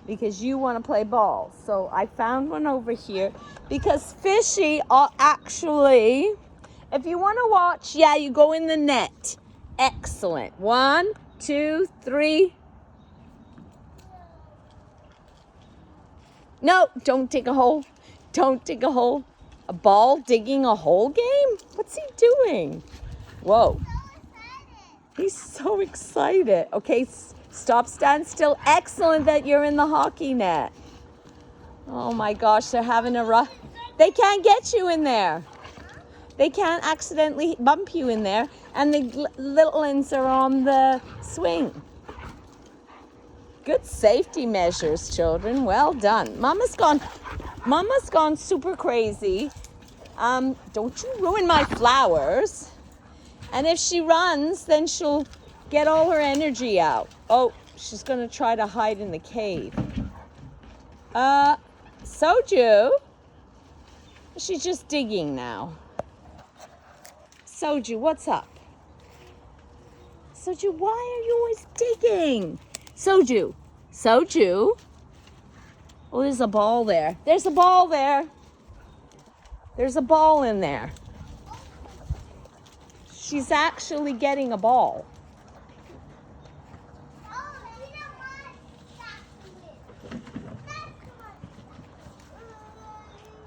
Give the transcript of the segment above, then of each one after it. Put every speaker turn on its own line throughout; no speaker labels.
because you want to play ball. So I found one over here because Fishy actually, if you want to watch, yeah, you go in the net. Excellent. 1, 2, 3. No, don't dig a hole. Don't dig a hole. A ball digging a hole game? What's he doing? Whoa. He's so excited. Okay, stop, stand still. Excellent that you're in the hockey net. Oh my gosh, they're having a rough. They can't get you in there. They can't accidentally bump you in there. And the little ones are on the swing. Good safety measures, children. Well done. Mama's gone super crazy. Don't you ruin my flowers. And if she runs, then she'll get all her energy out. Oh, she's going to try to hide in the cave. Sojou? She's just digging now. Sojou, what's up? Sojou, why are you always digging? Sojou. Sojou. Oh, there's a ball there. There's a ball there. There's a ball in there. She's actually getting a ball.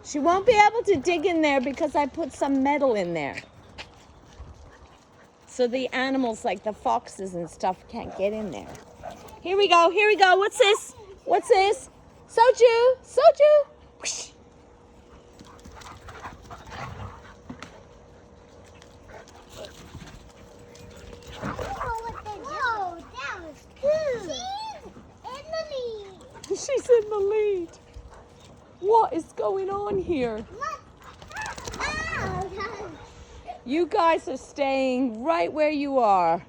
She won't be able to dig in there because I put some metal in there. So the animals like the foxes and stuff can't get in there. Here we go, here we go. What's this? What's this? Sojou, Sojou. Whoosh.
Whoa, that was cool.
She's in the lead. What is going on here? You guys are staying right where you are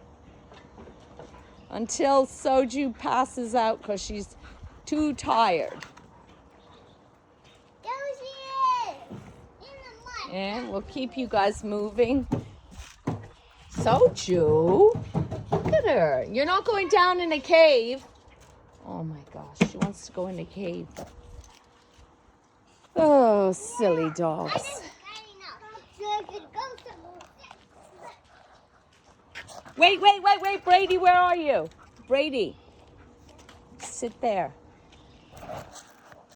until Sojou passes out because she's too tired. And we'll keep you guys moving. Sojou, look at her. You're not going down in a cave. Oh my gosh, she wants to go in a cave. Oh, silly dogs. Wait, Brady, where are you? Brady, sit there.